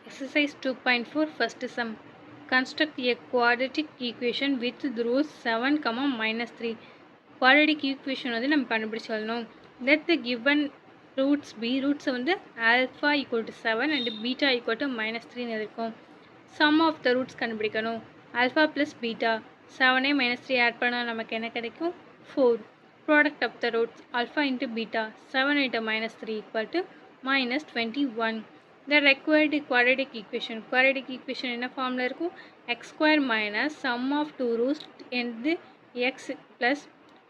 Exercise 2.4 first sum. Construct a quadratic equation with the roots 7, -3. Quadratic equation வந்து நம்ம கண்டுபிடிச்சு சொல்லணும். Let the given roots be roots வந்து alpha equal to 7 and beta equal to -3 இருக்கும். Sum of the roots கண்டுபிடிக்கணும். Alpha plus beta 7 -3 add பண்ணால் நமக்கு என்ன கிடைக்கும் 4. Product of the roots alpha into beta 7 into -3 equal to -21. The required quadratic equation என்ன ஃபார்மில் இருக்கும் x square minus sum of two roots and x plus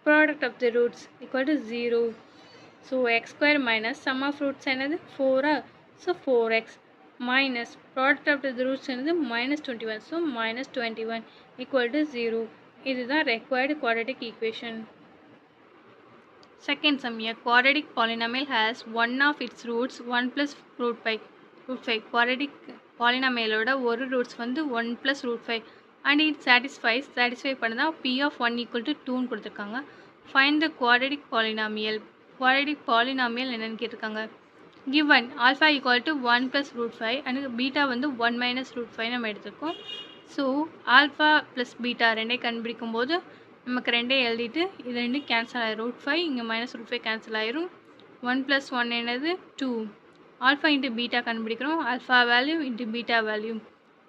product of the roots equal to 0. So x square minus sum of roots என்னது 4 so 4x minus product of the roots என்னது -21 so -21 equal to 0. இதுதான் required quadratic equation. Second sum, a quadratic polynomial has one of its roots 1 plus root 5. Quadratic polynomial ஓட ஒரு roots வந்து 1 plus root 5 and it satisfy பண்ணதா p of 1 equal to 2 ன்னு கொடுத்துருக்காங்க. Find the quadratic polynomial. Quadratic polynomial என்னன்னு கேட்டிருக்காங்க. Given alpha equal to 1 plus root 5 and beta வந்து 1 minus root 5 நம்ம எடுத்துருக்கோம். So alpha plus beta ரெண்டே கண்டுபிடிக்கும் போது நமக்கு ரெண்டே எழுதிட்டு இது ரெண்டு கேன்சல் ஆயிரும். ரூட் 5 இங்கே -root 5 கேன்சல் ஆயிரும். 1 + 1 என்னது 2. ஆல்ஃபா இன்ட்டு பீட்டா கண்டுபிடிக்கிறோம். Alpha value into beta value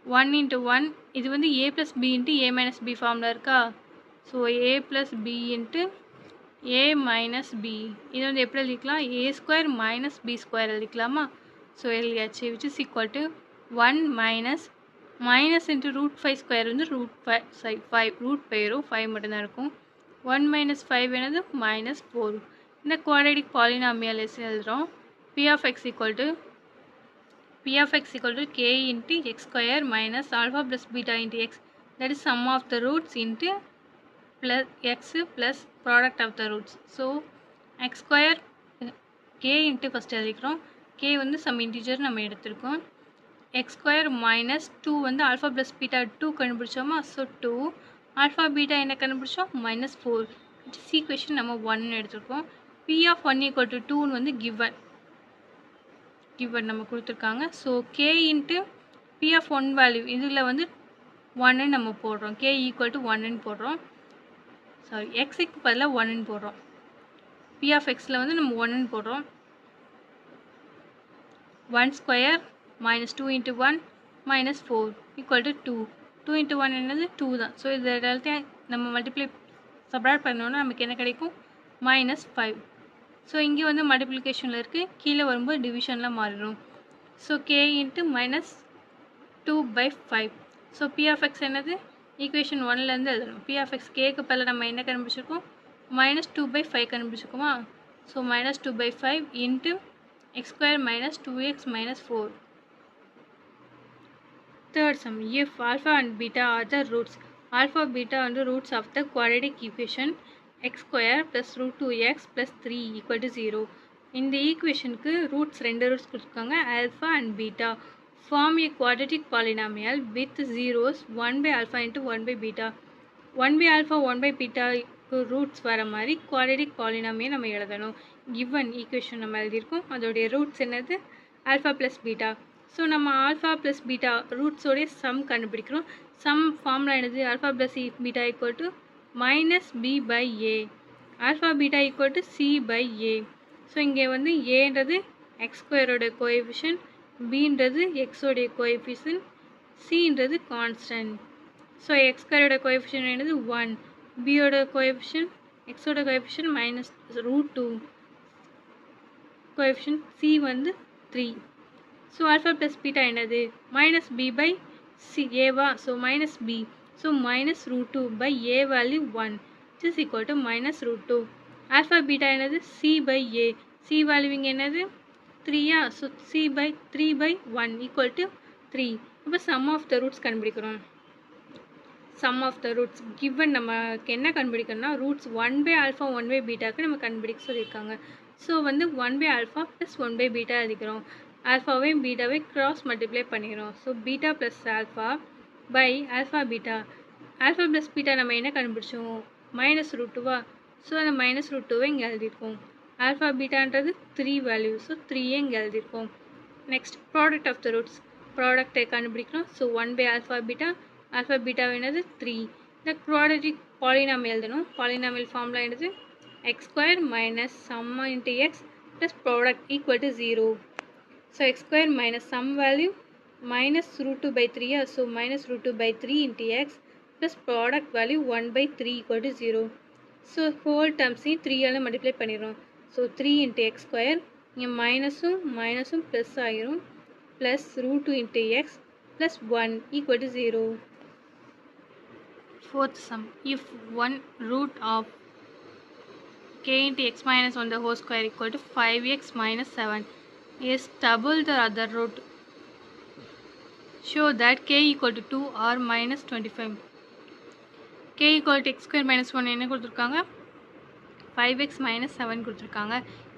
1 × 1 இது வந்து a + b into a - b ஃபார்மில் இருக்கா. So a + b into a - b இது வந்து எப்படி எழுதிக்கலாம் a² - b² எழுதிக்கலாமா. ஸோ எழுதியாச்சு which is equal to 1 minus into root 5 square வந்து root 5 root போயிடும் 5 மட்டும்தான் இருக்கும். 1 - 5 என்னது -4. இந்த quadratic polynomial எழுதுகிறோம். p of x equal to k into x square minus alpha plus beta into x, that is sum of the roots into plus x plus product of the roots. So x square k into first எழுதிக்கிறோம். k வந்து some integer நம்ம எடுத்திருக்கோம். x square minus 2 வந்து alpha plus beta 2 கண்டுபிடிச்சோமா. So 2 alpha beta என்ன கண்டுபிடிச்சோம் -4. this equation நம்ம 1 எடுத்திருக்கோம். p of 1 equal to 2 வந்து given நம்ம கொடுத்துருக்காங்க. So k into p of 1 value இதில் வந்து 1 நம்ம போடுறோம். k equal to 1 போடுறோம். சாரி எக்ஸுக்கு பதிலாக 1 போடுறோம். p of xல வந்து நம்ம 1 போடுறோம். 1 square minus 2 into 1 minus 4 equal to 2. 2 into 1 என்னது 2 தான். ஸோ இது எல்லாத்தையும் நம்ம மல்டிப்ளை சப்ராக்ட் பண்ணோன்னா நமக்கு என்ன கிடைக்கும் -5. ஸோ இங்கே வந்து மல்டிப்ளிகேஷனில் இருக்குது, கீழே வரும்போது டிவிஷனில் மாறிடும். So k into -2/5. So p of x என்னது ஈக்குவேஷன் 1லேருந்து எழுதணும். p of x கேக்கு பதில் நம்ம என்ன கண்டுபிடிச்சிருக்கோம் -2/5 கண்டுபிடிச்சிருக்கோமா. So -2/5 into x square minus 2x minus 4. Third sum, if alpha and beta are the roots, alpha beta are the roots of the quadratic equation x square plus root 2x plus 3 equal to 0. இந்த ஈக்குவேஷனுக்கு roots ரெண்டு roots கொடுத்துருக்காங்க alpha and beta. Form a quadratic polynomial with zeros 1/alpha into 1/beta. 1/alpha 1/beta roots வர மாதிரி quadratic polynomial நம்ம எழுதணும். given equation நம்ம எழுதியிருக்கோம். அதோடைய ரூட்ஸ் என்னது ஆல்ஃபா ப்ளஸ் பீட்டா. ஸோ நம்ம ஆல்ஃபா ப்ளஸ் பீட்டா ரூட்ஸோடைய சம் கண்டுபிடிக்கிறோம். சம் ஃபார்முலா என்னது alpha plus beta equal to -b/a, alpha beta equal to c/a. So இங்கே வந்து ஏன்றது எக்ஸ் ஸ்கொயரோட கோஎஃபிஷியன்ட், பின்றது எக்ஸோடைய கோஎஃபிஷியன்ட், சின்றது கான்ஸ்டன்ட். ஸோ எக்ஸ் ஸ்கொயரோட கோஎஃபிஷியன்ட் என்னது 1, பியோட கோஎஃபிஷியன்ட் எக்ஸோட கோஎஃபிஷியன்ட் -√2, கோஎஃபிஷியன்ட் c வந்து 3. ஸோ ஆல்ஃபா ப்ளஸ் பீட்டா என்னது -b/c Eva. So -b, so -√2/a value 1 which is equal to -√2. Alpha beta என்னது c/a, c வேல்யூ இங்கே என்னது 3யா. So c/3/1 equal to 3. இப்போ சம் ஆஃப் த ரூட்ஸ் கண்டுபிடிக்கிறோம். Sum of the roots given நமக்கு என்ன கண்டுபிடிக்கணும்னா roots 1/alpha 1/betaக்கு நம்ம கண்டுபிடிக்க சொல்லியிருக்காங்க. ஸோ வந்து 1/alpha ப்ளஸ் 1/beta எழுதிக்கிறோம். ஆல்ஃபாவையும் பீட்டாவை கிராஸ் மல்டிப்ளை பண்ணிக்கிறோம். So beta plus alpha by alpha beta. Alpha plus beta நம்ம என்ன கண்டுபிடிச்சோம் -√2வா. ஸோ அந்த -√2வை இங்கே எழுதியிருக்கோம். ஆல்ஃபா பீட்டான்றது 3 வேல்யூ, ஸோ 3 இங்கே எழுதியிருக்கோம். Next product of the roots. ப்ராடக்ட்டை கண்டுபிடிக்கணும். ஸோ 1/α பீட்டா என்னது 3. இந்த குவாட்ரேட்டிக் பாலினாமியல் எழுதணும். பாலினாமியல் ஃபார்முலா என்னது x² minus sum into x plus product equal to 0. So x² minus sum value minus √2/3. So minus √2/3 into x plus product value 1/3 equal to 0. So whole terms 3 all multiply பண்ணிடுறோம். So 3 into x², இங்கே மைனஸும் plus ஆகிரும், plus √2 into x plus 1 equal to 0. Fourth sum, if one root of k into x minus 1 the whole square equal to 5x minus 7 is double the other root, show that k equal to 2 or minus 25. k equal to x square minus 1 என்ன கொடுத்துருக்காங்க 5x minus 7 கொடுத்துருக்காங்க.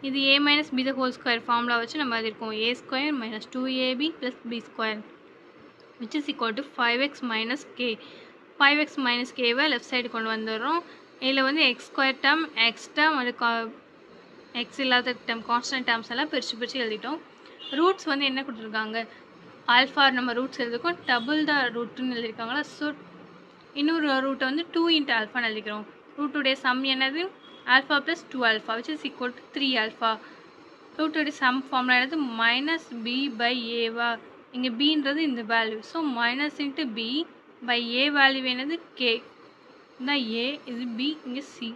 இது a minus b the whole square formula வச்சு நம்ம எழுதிருக்கோம். a square minus 2ab plus b square which is equal to 5x minus k. 5x minus k-வை left side கொண்டு வந்துடுறோம். இதில் வந்து x square term x term அது எக்ஸ் இல்லாத term constant terms எல்லாம் பிரித்து எழுதிட்டோம். ரூட்ஸ் வந்து என்ன கொடுத்துருக்காங்க ஆல்ஃபா நம்ம ரூட்ஸ் எழுதிருக்கோம். டபுள் த ரூட்டுன்னு எழுதியிருக்காங்களா. ஸோ இன்னொரு ரூட்டை வந்து 2 into ஆல்ஃபான்னு எழுதிக்கிறோம். ரூட்டுடைய சம் என்னது alpha plus 2α which is equal to 3α. ரூட்டுடைய சம் ஃபார்முலா என்னது மைனஸ் பி பை ஏவா. இங்கே பின்றது இந்த value. So minus into B by A value என்னது கே. இதுதான் ஏ, இது பி, இங்கே சி.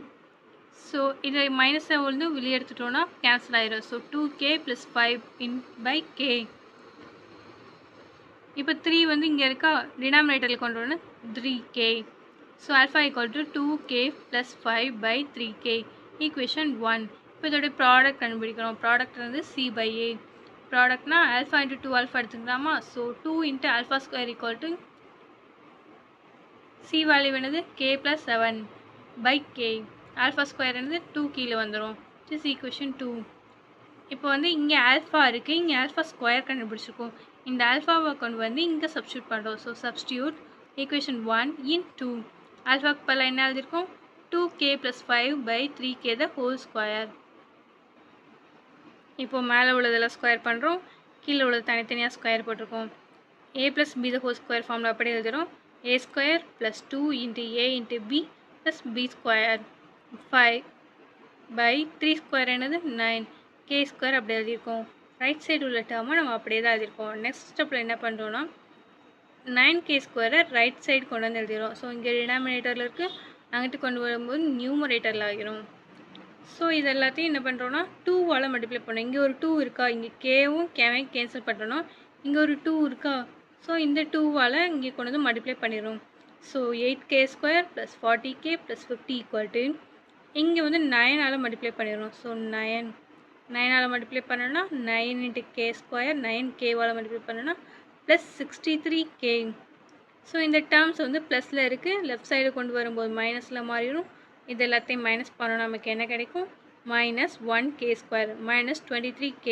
ஸோ இதை மைனஸை வந்து வெளியே எடுத்துட்டோன்னா கேன்சல் ஆயிடும். So 2k + 5 by k. இப்போ 3 வந்து இங்கே இருக்கா டினாமினேட்டரில் கொண்டு வரணும் 3k. So alpha equal to 2k + 5 by 3k equation 1. இப்போ இதோடைய ப்ராடக்ட் கண்டுபிடிக்கிறோம். ப்ராடக்ட் வந்து c பை a. ப்ராடக்ட்னா ஆல்ஃபா இன்ட்டு 2α எடுத்துக்கலாமா. So 2 into α² equal to c value என்னது k + 7 by k. Alpha square என்னது 2 கீழே வந்துடும். This equation 2. இப்போ வந்து இங்கே ஆல்ஃபா இருக்குது, இங்கே ஆல்ஃபா ஸ்கொயர் கண்டுபிடிச்சிருக்கோம். இந்த ஆல்ஃபாவை கொண்டு வந்து இங்கே சப்ஸ்டியூட் பண்ணுறோம். So substitute equation 1 in 2. ஆல்ஃபாக்கு பதிலாக என்ன எழுதியிருக்கோம் 2k + 5 by 3k the whole square. இப்போ மேலே உள்ளதெல்லாம் ஸ்கொயர் பண்ணுறோம், கீழே உள்ளது தனித்தனியாக ஸ்கொயர் போட்டிருக்கோம். a + b the whole square formula அப்படி எழுதுகிறோம். a² + 2 into a into b plus b square 5 by 3 square என்னது 9 k square அப்படி எழுதியிருக்கோம். ரைட் சைடு உள்ள டேர்மை நம்ம அப்படியே தான் எழுதியிருக்கோம். நெக்ஸ்ட் ஸ்டெப்பில் என்ன பண்ணுறோன்னா 9k ஸ்கொயரை ரைட் சைடு கொண்டு வந்து எழுதிடும். ஸோ இங்கே டினாமினேட்டரில் இருக்குது, அங்கிட்டு கொண்டு வரும்போது நியூமரேட்டரில் ஆகிரும். ஸோ இது எல்லாத்தையும் என்ன பண்ணுறோன்னா 2வால் மல்டிப்ளை பண்ணோம். இங்கே ஒரு 2 இருக்கா, இங்கே கேவும் கேவையும் கேன்சல் பண்ணுறோம். இங்கே ஒரு 2 இருக்கா, ஸோ இந்த 2வால் இங்கே கொண்டு வந்து மல்டிப்ளை பண்ணிடும். So 8k² + 40k + 50 equal to இங்கே வந்து 9ஆல் மல்டிப்ளை பண்ணிடுறோம். ஸோ 9ஆல் மல்டிப்ளை பண்ணோன்னா 9 into k², 9kவால் மல்டிப்ளை பண்ணோன்னா ப்ளஸ் 63k. ஸோ இந்த டேர்ம்ஸ் வந்து ப்ளஸில் இருக்குது, லெஃப்ட் சைடு கொண்டு வரும்போது மைனஸில் மாறிடும். இது எல்லாத்தையும் மைனஸ் பண்ணோன்னா நமக்கு என்ன கிடைக்கும் -1k² -23k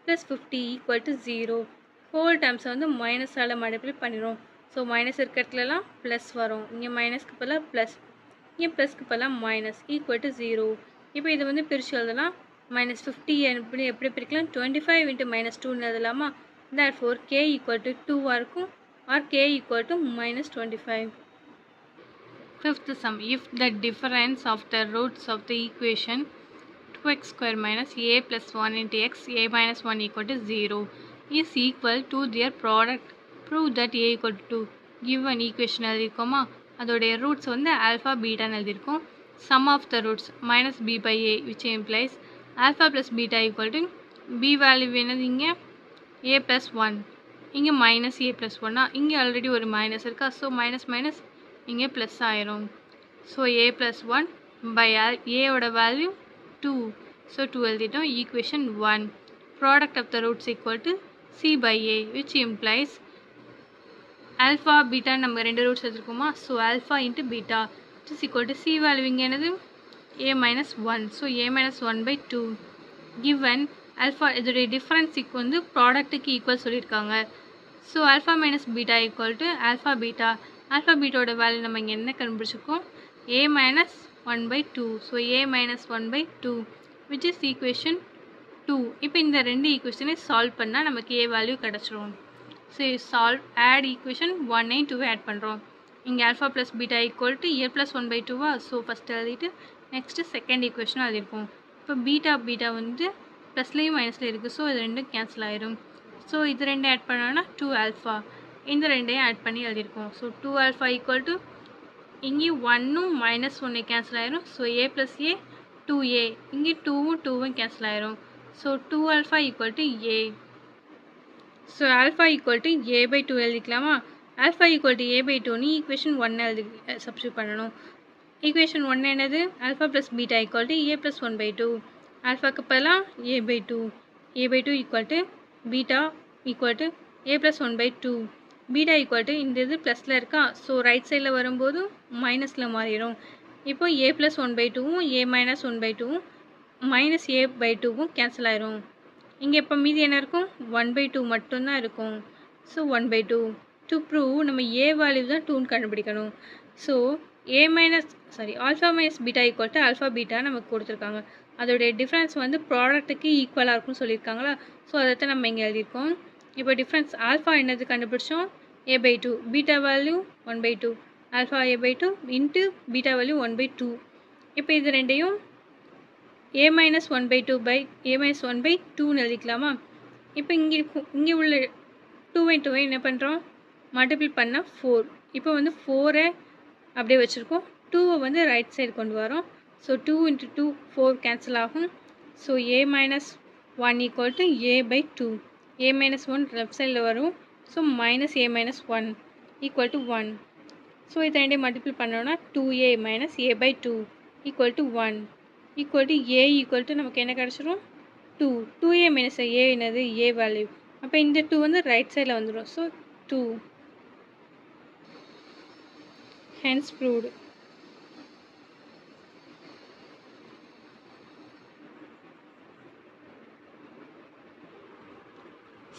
+ 50 equal to 0. Whole டேர்ம்ஸை வந்து மைனஸால் மல்டிப்ளை பண்ணிடும். ஸோ மைனஸ் இருக்கிற இடத்துலலாம் ப்ளஸ் வரும். இங்கே மைனஸ்க்கு பதிலாக ப்ளஸ், இங்கே ப்ளஸ்க்கு பதிலாக மைனஸ் ஈக்குவல் டு 0. இப்போ இதை வந்து பிரித்து எழுதலாம். -50 எப்படி பிரிக்கலாம் 25 into -2ன்னு எழுதலாமா. therefore k equal to 2 இருக்கும், or k equal to -25. Fifth sum, if the difference of the roots of the equation 2x² minus a plus 1 into x, a minus 1 equal to 0 is equal to their product, prove that a equal to 2. given equation எழுதிருக்கோமா, அதோடைய roots வந்து alpha பீட்டான்னு எழுதியிருக்கோம். sum of the roots minus b by a which implies alpha plus beta equal to b value என்னது இங்கே a plus 1, இங்கே minus a plus 1. இங்கே already ஒரு minus இருக்கா, so minus minus இங்கே ப்ளஸ் ஆயிரும். ஸோ a plus 1 by a-ஓட value 2. So 2 எழுதிட்டோம். Equation 1. Product of the roots equal to c by a which implies alpha beta நம்ம 2 roots எடுத்துருக்கோமா. So alpha into beta is equal to c value இங்கே என்னது a minus 1. ஸோ a minus 1 by 2. given alpha இதோடைய difference வந்து ப்ராடக்ட்டுக்கு equal சொல்லியிருக்காங்க. So alpha minus beta equal to alpha beta. Alpha பீட்டாவோட வேல்யூ நம்ம இங்கே என்ன கண்டுபிடிச்சிருக்கோம் a minus 1 by 2. So a minus 1 by 2 which is equation 2. இப்போ இந்த ரெண்டு ஈக்குவேஷனை சால்வ் பண்ணால் நமக்கு a வேல்யூ கிடச்சிரும். So solve add equation 1 2 add பண்ணுறோம். இங்கே alpha plus beta equal to a plus 1/2வா. ஸோ ஃபஸ்ட்டு எழுதிட்டு நெக்ஸ்ட்டு செகண்ட் ஈக்குவேஷனும் எழுதியிருப்போம். இப்போ பீட்டா வந்து ப்ளஸ்லேயும் மைனஸில் இருக்குது. ஸோ இது ரெண்டும் கேன்சல் ஆயிரும். ஸோ இது ரெண்டும் ஆட் பண்ணோன்னா 2 ஆல்ஃபா. இந்த ரெண்டையும் ஆட் பண்ணி எழுதியிருக்கோம். ஸோ 2 ஆல்ஃபா ஈக்குவல் டு இங்கே 1ம் -1 கேன்சல் ஆயிரும். So a plus a 2a. இங்கே 2ம் 2ம் கேன்சல் ஆயிரும். So 2 alpha equal to a. So alpha equal to a/2 எழுதிக்கலாமா. ஆல்ஃபா ஈக்குவல் டு a/2ன்னு ஈக்குவேஷன் 1 எழுதி சப்ஸ்டியூட் பண்ணணும். ஈக்குவேஷன் 1 என்னது, alpha plus beta equal to a plus 1/2. ஆல்ஃபாக்கு பதிலாக a/2. a/2 equal to beta equal to a plus 1/2. Beta equal to இந்த இது ப்ளஸில் இருக்கா. ஸோ ரைட் சைடில் வரும்போது மைனஸில் மாறிடும். இப்போ a ப்ளஸ் 1/2வும் a மைனஸ் 1/2வும் மைனஸ் a/2வும் கேன்சல் ஆயிரும். இங்கே இப்போ மீதி என்ன இருக்கும், 1/2 மட்டும்தான் இருக்கும். ஸோ 1/2. டு ப்ரூவ் நம்ம ஏ வேல்யூ தான் 2ன்னு கண்டுபிடிக்கணும். So alpha minus beta equal to alpha beta நமக்கு கொடுத்துருக்காங்க. அதோடைய டிஃப்ரென்ஸ் வந்து ப்ராடக்ட்டுக்கு ஈக்குவலாக இருக்கும்னு சொல்லியிருக்காங்களா. ஸோ அதைத்தான் நம்ம இங்கே எழுதியிருக்கோம். இப்போ டிஃப்ரென்ஸ் ஆல்ஃபா என்னது கண்டுபிடிச்சோம், a/2. Beta value 1/2. Alpha a/2 into beta value 1/2. இப்போ இது ரெண்டையும் a minus 1/2ன்னு எழுதிக்கலாமா. இப்போ இங்கே உள்ள 2/2 என்ன பண்ணுறோம், மல்டிபிள் பண்ணால் 4. இப்போ வந்து 4 அப்படியே வச்சுருக்கோம். 2 வந்து ரைட் சைடு கொண்டு வரோம். ஸோ 2 × 2 4 கேன்சல் ஆகும். So a minus 1 equal to a/2. a minus 1 left சைடில் வரும். So minus a minus 1 equal to 1. So இதை ரெண்டையும் மல்டிபிள் பண்ணோன்னா 2a minus a/2 equal to 1 equal to a equal to நமக்கு என்ன கிடச்சிரும், 2. 2a மைனஸ் a என்னது a வேல்யூ. அப்போ இந்த 2 வந்து ரைட் சைடில் வந்துடும். So 2. Hence proved.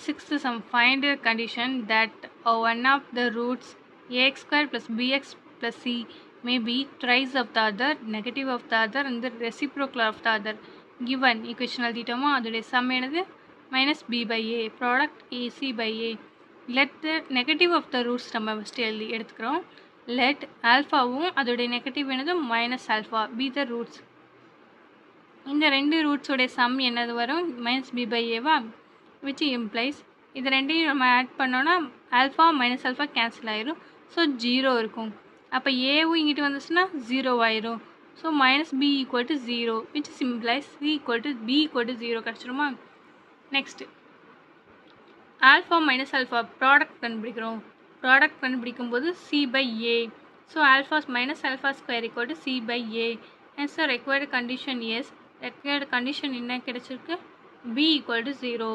Sixth sum, find a condition that one of the roots ax² plus bx plus c may be thrice of the other, negative of the other and the reciprocal of the other. Given equation எழுதிட்டோமா, அதோடைய sum என்னது, minus b by a, product ac by a. Let the negative of the roots நம்ம first எடுத்துக்கிறோம். Let ஆல்ஃபாவும் அதோடைய negative என்னது minus alpha be the roots. இந்த ரெண்டு ரூட்ஸோடைய sum என்னது வரும், minus b by a வா, which implies இது ரெண்டையும் நம்ம ஆட் பண்ணோன்னா ஆல்ஃபா மைனஸ் ஆல்ஃபா கேன்சல் ஆயிரும். ஸோ 0 இருக்கும். அப்போ ஏவும் இங்கிட்டு வந்துச்சுன்னா 0 ஆயிரும். So minus b equal to 0 which simplifies c equal to b equal to 0 கிடச்சிருமா. Next alpha minus alpha product கண்டுபிடிக்கிறோம். ப்ராடக்ட் கண்டுபிடிக்கும்போது c by A. So alpha minus alpha square equal to c by a. And so required condition is. Required condition என்ன கிடைச்சிருக்கு, b equal to 0.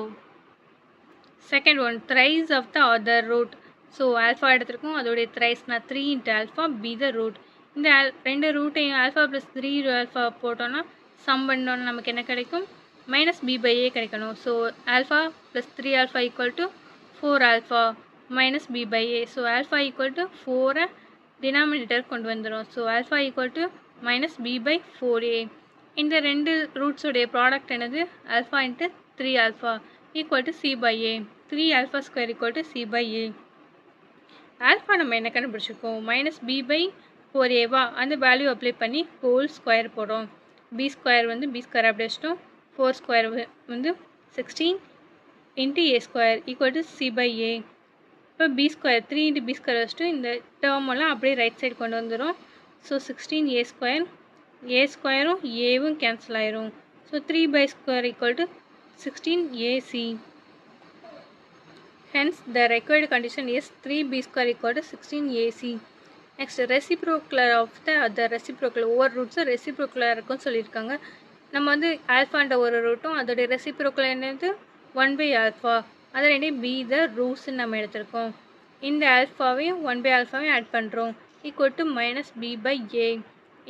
Second one, thrice of the other root. So alpha எடுத்துருக்கோம், அதோடைய த்ரைஸ்னா 3 × alpha be the root. இந்த ரெண்டு ரூட்டையும் alpha plus 3 alpha போட்டோன்னா sum பண்ணோன்னா நமக்கு என்ன கிடைக்கும், மைனஸ் பி பை ஏ கிடைக்கணும். So alpha plus 3 alpha equal to 4 alpha minus B by A. So alpha equal to 4 denominator கொண்டு வந்துடும். So alpha equal to minus B by 4a. இந்த ரெண்டு ரூட்ஸோடைய ப்ராடக்ட் என்னது, alpha into 3 alpha equal to c by a. 3 alpha square equal to c by a. Alpha நம்ம என்ன கண்டுபிடிச்சிருக்கோம், minus B by 4a அந்த வேல்யூ அப்ளை பண்ணி whole square போடுறோம். பி ஸ்கொயர் வந்து பி ஸ்கொயர் அப்படி வச்சிட்டோம். 4 ஸ்கொயர் வந்து 16 into a square equal to c by a. இப்போ b square 3 into b square வச்சுட்டு இந்த டேர்மெல்லாம் அப்படியே ரைட் சைடு கொண்டு வந்துடும். ஸோ 16 ஏ ஸ்கொயர், ஏ ஸ்கொயரும் ஏவும் கேன்சல் ஆயிரும். So 3 by square equal to 16 AC. Hence, the required condition is 3b square equal to 16ac. Next, reciprocal of the other reciprocal. ஒவ்வொரு ரூட்ஸும் ரெசிப்ரோக்கலாக இருக்குன்னு சொல்லியிருக்காங்க. நம்ம வந்து ஆல்ஃபான்ற ஒரு ரூட்டும் அதோடைய ரெசிப்ரோக்கல் என்னது 1 பை ஆல்ஃபா. அது ரெண்டையும் பி த ரூட்ஸ்ன்னு நம்ம எடுத்திருக்கோம். இந்த ஆல்ஃபாவையும் 1 பை ஆல்ஃபாவையும் ஆட் பண்ணுறோம். Equal to minus B by a.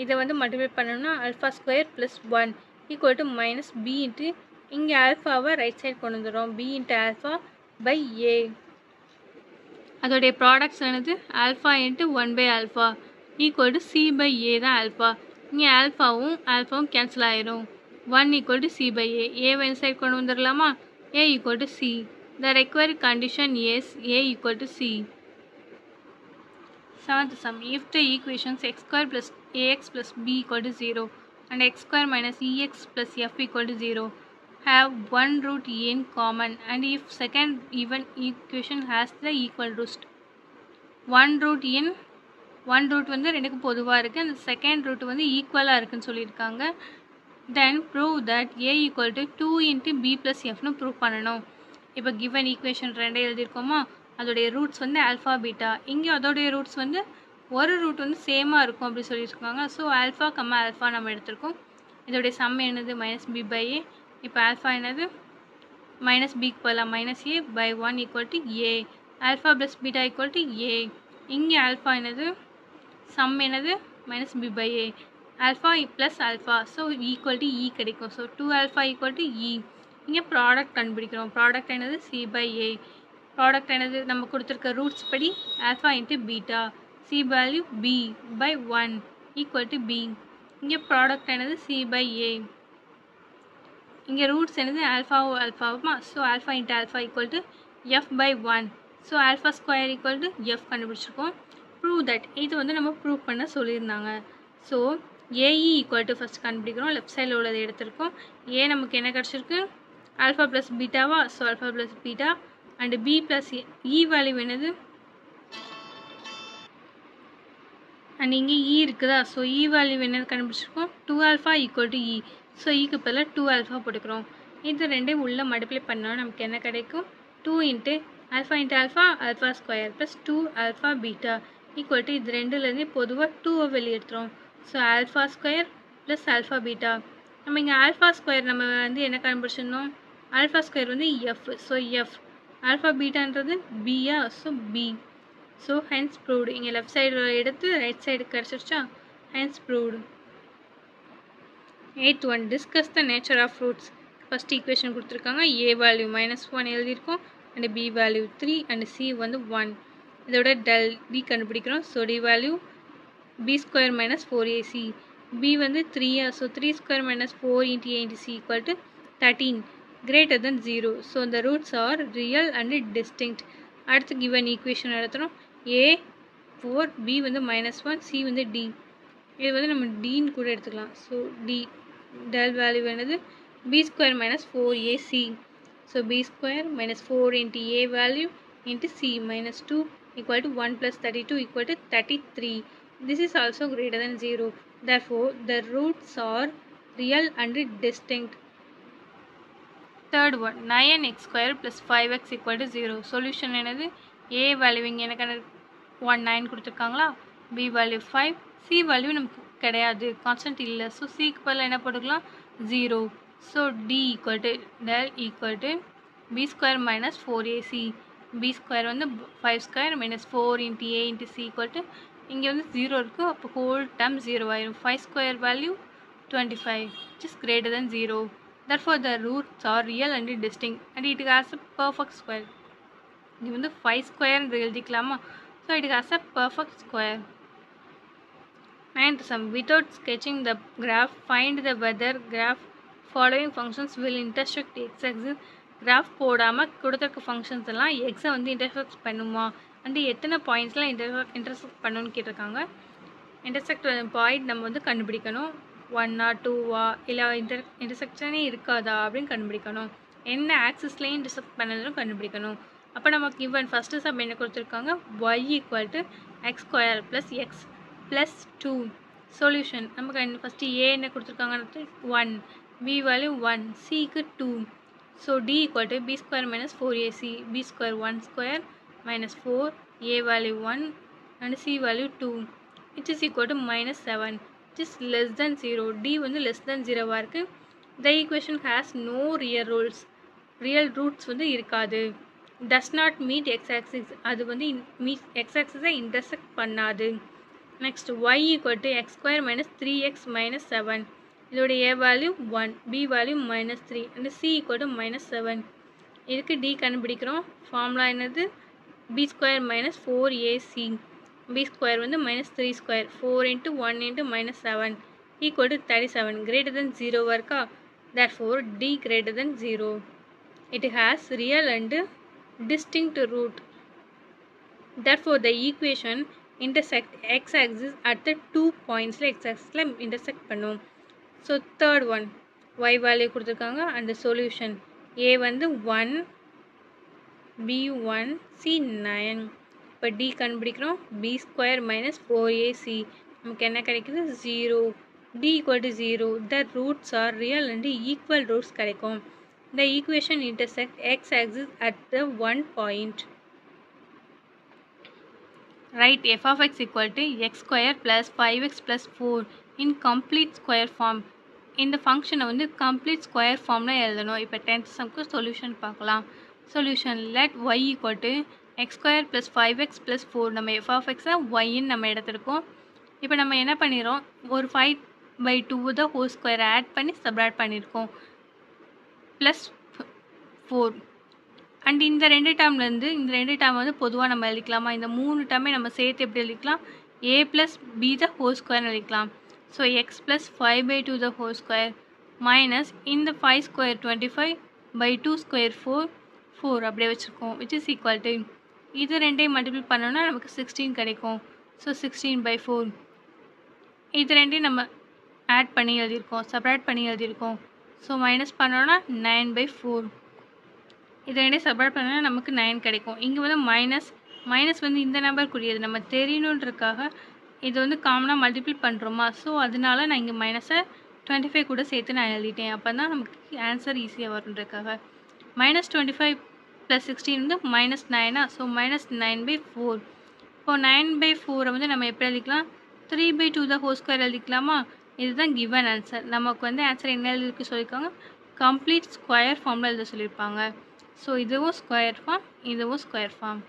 இதை வந்து மல்டிப்ளை பண்ணோம்னா alpha square plus 1 equal to minus b into இங்கே ஆல்ஃபாவை ரைட் சைடு கொண்டு வந்துடும். B into alpha by a. அதோடைய ப்ராடக்ட்ஸ் என்னது, alpha into 1 by alpha equal to c by a தான் ஆல்ஃபா. இங்கே ஆல்ஃபாவும் கேன்சல் ஆயிரும். 1 equal to c by a. ஏவை இந்த சைடு கொண்டு வந்துடலாமா, ஏ equal to C. The required condition is A equal to C. Seventh sum. If the equations x square plus ax plus b equal to 0 and x square minus ex plus f equal to 0 have one root in common, and if second even equation has the equal root. one root வந்து ரெண்டுக்கும் பொதுவாக இருக்குது, அந்த second root வந்து ஈக்குவலாக இருக்குன்னு சொல்லியிருக்காங்க. Then prove that a equal to 2 into b plus fனு ப்ரூவ் பண்ணணும். இப்போ கிவன் ஈக்குவேஷன் ரெண்டே எழுதியிருக்கோமா, அதோடைய ரூட்ஸ் வந்து ஆல்ஃபா பீட்டா, இங்கே அதோடைய ரூட்ஸ் வந்து ஒரு ரூட் வந்து சேமாக இருக்கும் அப்படி சொல்லியிருக்காங்க. ஸோ ஆல்ஃபா கம்மா ஆல்ஃபா நம்ம எடுத்திருக்கோம். இதோடைய சம் என்னது மைனஸ் பி பை ஏ. இப்போ ஆல்ஃபா என்னது மைனஸ் பிக்கு பதிலாக minus a by 1 equal to a. Alpha plus beta equal to a. இங்கே ஆல்ஃபா என்னது சம் என்னது minus B by a. Alpha plus alpha, so equal to e கிடைக்கும். So 2 alpha equal to e. இங்கே product கண்டுபிடிக்கிறோம். Product என்னது c by A. Product என்னது நம்ம கொடுத்துருக்க ரூட்ஸ் படி alpha into beta, c value b by 1 equal to b. இங்கே product என்னது சி பை ஏ. இங்கே ரூட்ஸ் என்னது ஆல்ஃபாவுமா, so alpha into alpha equal to f by 1. So alpha square equal to f கண்டுபிடிச்சிருக்கோம். ப்ரூவ் தட் இது வந்து நம்ம prove பண்ண சொல்லியிருந்தாங்க. So ae equal to first கண்டுபிடிக்கிறோம். லெஃப்ட் சைடில் உள்ளதை எடுத்திருக்கோம். ஏ நமக்கு என்ன கிடச்சிருக்கு ஆல்ஃபா ப்ளஸ் பீட்டாவா, so alpha plus beta and B plus E value என்னது அண்ட் இங்கே இ இருக்குதா, ஸோ இ வேல்யூ என்னது கண்டுபிடிச்சிருக்கோம் 2 alpha equal to E. So இக்கு பதிலாக 2 ஆல்ஃபா போட்டுக்கிறோம். இது ரெண்டையும் உள்ளே மல்டிப்ளை பண்ணால் நமக்கு என்ன கிடைக்கும் 2 into alpha alpha square plus 2 alpha beta equal to இது ரெண்டுலேருந்து பொதுவாக 2வை வெளியெடுத்துரும். So alpha square plus alpha beta. நம்ம இங்கே ஆல்ஃபா ஸ்கொயர் நம்ம வந்து என்ன கண்டுபிடிச்சிருந்தோம் ஆல்ஃபா ஸ்கொயர் வந்து எஃப், ஸோ எஃப். ஆல்ஃபா பீட்டான்றது பியா, so b. So hence proved. இங்கே லெஃப்ட் சைடு எடுத்து ரைட் சைடு கிடச்சிருச்சா, hence proved. 8th one. Discuss the nature of fruits. First equation கொடுத்துருக்காங்க. ஏ வேல்யூ -1 எழுதியிருக்கோம், and B value 3 and C வந்து 1. இதோட D கண்டுபிடிக்கிறோம். So D value B square minus 4ac. B வந்து 3, so 3 square minus 4 into A into C equal to 13 greater than 0. So the roots are real and distinct. அடுத்து given equation எடுத்துகிறோம். A 4, B வந்து -1, C வந்து D. இது வந்து நம்ம டின்னு கூட எடுத்துக்கலாம். ஸோ டி டெல் வேல்யூ என்னது B square minus 4ac. So B square minus 4 into A value into C -2 equal to 1 plus 32 equal to 33. This is also greater than 0. Therefore, the roots are real and distinct. Third one, 9x square plus 5x equal to 0. Solution என்னது a value இங்கே எனக்கு 9 கொடுத்துருக்காங்களா, b value 5, c value நமக்கு கிடையாது, constant இல்லை. So சிக்கு பதில் என்ன போட்டுக்கலாம் 0. So d equal to del equal to b square minus 4ac. b square வந்து 5 square minus 4 into A into C equal to இங்கே வந்து 0 இருக்குது, அப்போ ஹோல் டேர்ம் 0 ஆயிரும். 5 square value 25, which is greater than 0. Therefore, the roots are real and distinct and it has a perfect square. இது வந்து 5 square எழுதிக்கலாமா, so it has a perfect square. 9th sum. Without sketching the graph, find the whether graph following functions will intersect x-axis. Graph போடாமல் கொடுத்துருக்க functions எல்லாம் எக்ஸை வந்து intersect பண்ணுமா and எத்தனை பாயிண்ட்ஸ்லாம் இன்டர்செக்ட் பண்ணணும்னு கேட்டிருக்காங்க. இன்டர்செக்ட் பாயிண்ட் நம்ம வந்து கண்டுபிடிக்கணும். 1 or 2 இல்லை இன்டர்செக்ஷனே இருக்காதா அப்படின்னு கண்டுபிடிக்கணும். என்ன ஆக்சிஸ்லேயும் இன்டர்செக்ட் பண்ணதுன்னு கண்டுபிடிக்கணும். அப்போ நமக்கு இவன் ஃபஸ்ட்டு சம் என்ன கொடுத்துருக்காங்க y equal to X square plus X plus 2. Solution நமக்கு ஃபஸ்ட்டு ஏ என்ன கொடுத்துருக்காங்கன்னு 1, b வேல்யூ 1, சிக்கு 2. So d equal to b square minus 4ac. b square 1 square minus 4, a value 1 and c value 2, which is equal to -7, which is less than 0. d வந்து less than 0 இருக்கு. The equation has no real roots. real roots வந்து இருக்காது. does not meet x-axis. அது வந்து x-axis intersect பண்ணாது. next y equal to x square minus 3x minus 7. இதோட a value 1, b value -3 and c equal to -7. இதுக்கு d கண்டுபிடிக்கிறோம். Formula என்னது b square minus 4ac. b square வந்து -3 square 4 into 1 into -7 equal to 37. Greater than 0 இருக்கா, therefore d greater than 0. It has real and distinct root. Therefore, the equation intersect x-axis at the 2 points x-axisல intersect பண்ணும். So, third one, y value கொடுத்துருக்காங்க and the solution. A வந்து 1, B 1, C 9. இப்போ D கண்டுபிடிக்கிறோம். B square minus 4AC. நமக்கு என்ன கிடைக்குது? 0. D equal to 0. The roots are real and equal roots கிடைக்கும். The equation intersect x-axis at the 1 point. Write f of x equal to x square plus 5x plus 4 in complete square form. இந்த ஃபங்க்ஷனை வந்து complete square ஃபார்மில் எழுதணும். இப்போ 10th சம்க்கு solution பார்க்கலாம். Solution let y equal to X square plus 5x plus 4. நம்ம F of எக்ஸை ஒய்ன்னு நம்ம எடுத்துருக்கோம். இப்போ நம்ம என்ன பண்ணிடுறோம், ஒரு 5/2 தான் ஹோல் ஸ்கொயர் ஆட் பண்ணி சப்ராக்ட் பண்ணியிருக்கோம் ப்ளஸ் 4. அண்ட் இந்த 2 டேர்ம்லேருந்து இந்த 2 டேர்ம் வந்து பொதுவாக நம்ம எழுதிக்கலாமா? இந்த 3 டேர்மே நம்ம சேர்த்து எப்படி எழுதிக்கலாம்? a plus b the whole ஸ்கொயர்னு எழுதிக்கலாம். So X plus 5/2 the whole square minus இந்த 5 ஸ்கொயர் 25/2 ஸ்கொயர் 4 அப்படியே வச்சுருக்கோம். விச் இஸ் ஈக்குவல் டு இது ரெண்டையும் மல்டிபிள் பண்ணோன்னா நமக்கு 16 கிடைக்கும். ஸோ 16/4. இது ரெண்டையும் நம்ம ஆட் பண்ணி எழுதியிருக்கோம், சப்ராக்ட் பண்ணி எழுதியிருக்கோம். ஸோ மைனஸ் பண்ணோன்னா 9/4. இது ரெண்டையும் சப்ராக்ட் பண்ணோன்னா நமக்கு 9 கிடைக்கும். இங்கே வந்து மைனஸ் வந்து இந்த நம்பருக்குரியது நம்ம தெரியணுன்றதுக்காக இது வந்து காமனாக மல்டிபிள் பண்ணுறோமா? ஸோ அதனால நான் இங்கே மைனஸை 25 கூட சேர்த்து நான் எழுதிட்டேன். அப்போ தான் நமக்கு ஆன்சர் ஈஸியாக வருன்றதுக்காக. -25 + 16 வந்து -9. ஸோ -9/4. இப்போ 9/4 வந்து நம்ம எப்படி எழுதிக்கலாம்? 3/2 த ஹோல் ஸ்கொயர் எழுதிக்கலாமா? இதுதான் கிவன் ஆன்சர். நமக்கு வந்து ஆன்சர் என்ன எழுதிருக்கு சொல்லியிருக்காங்க? கம்ப்ளீட் ஸ்கொயர் ஃபார்மில் எழுத சொல்லியிருப்பாங்க. ஸோ இதுவும் ஸ்கொயர் ஃபார்ம், இதுவும் ஸ்கொயர் ஃபார்ம்.